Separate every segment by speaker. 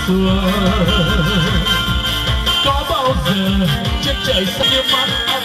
Speaker 1: xua. Có bao giờ trên trời sao như mắt anh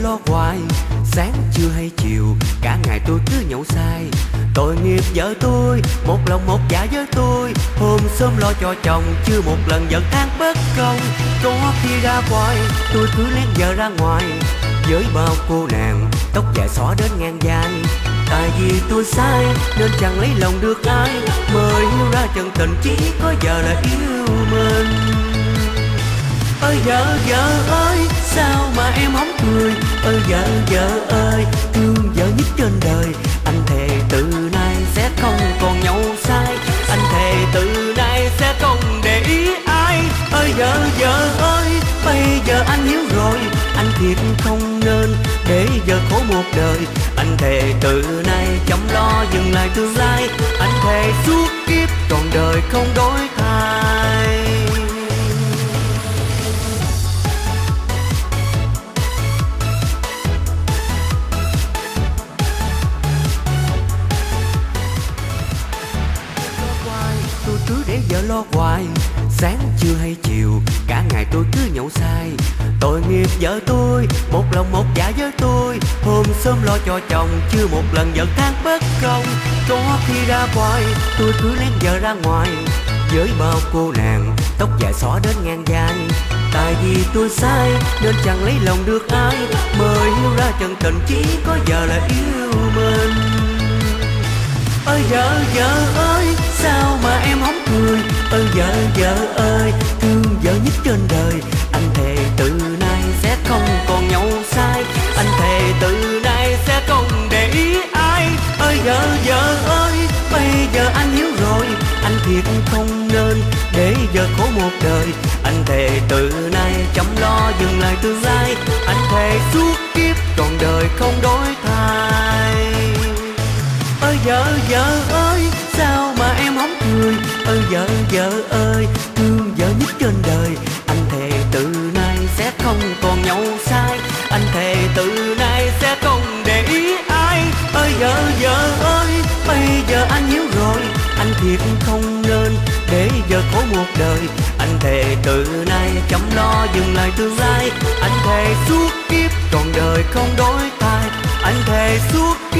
Speaker 2: lo hoài, sáng trưa hay chiều cả ngày tôi cứ nhậu say. Tội nghiệp vợ tôi, một lòng một dạ với tôi, hôm sớm lo cho chồng, chưa một lần giận than bất công. Có khi ra ngoài tôi cứ lén vợ ra ngoài, với bao cô nàng tóc dài xõa đến ngang vai. Tại vì tôi sai nên chẳng lấy lòng được ai, mới yêu ra chân tình chỉ có vợ là yêu mình. Ơi vợ ơi, sao mà em không cười? Ơi vợ ơi, thương vợ nhất trên đời. Anh thề từ nay sẽ không còn nhậu say, anh thề từ nay sẽ không để ý ai. Ơi vợ ơi, bây giờ anh hiểu rồi, anh thiệt không nên để vợ khổ một đời. Anh thề từ nay chăm lo dừng lại tương lai, anh thề suốt kiếp trọn đời không đổi thay. Tôi cứ để vợ lo hoài, sáng trưa hay chiều cả ngày tôi cứ nhậu say. Tội nghiệp vợ tôi, một lòng một dạ với tôi, hôm sớm lo cho chồng, chưa một lần giận than bất công. Có khi ra ngoài tôi cứ lén vợ ra ngoài, với bao cô nàng tóc dài xõa đến ngang vai. Tại vì tôi sai nên chẳng lấy lòng được ai, mới yêu ra chân tình chỉ có vợ là yêu mình. Ơi vợ ơi, sao mà em không cười? Ơi vợ ơi, thương vợ nhất trên đời. Anh thề từ nay sẽ không còn nhậu say, anh thề từ nay sẽ không để ý ai. Ơi vợ ơi, bây giờ anh hiểu rồi, anh thiệt không nên để vợ khổ một đời. Anh thề từ nay chăm lo dừng lại tương lai, anh thề suốt kiếp trọn đời không đổi thay. Ơi vợ ơi, sao mà em không cười? Ơi vợ ơi, thương vợ nhất trên đời. Anh thề từ nay sẽ không còn nhậu say, anh thề từ nay sẽ không để ý ai. Ơi vợ ơi, bây giờ anh hiểu rồi, anh thiệt không nên để vợ khổ một đời. Anh thề từ nay chăm lo dừng lại tương lai, anh thề suốt kiếp trọn đời không đổi thay. Anh thề suốt kiếp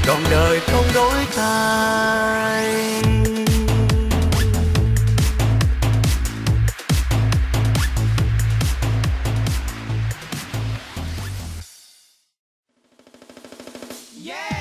Speaker 2: trọn đời không đổi thay.
Speaker 3: Yeah!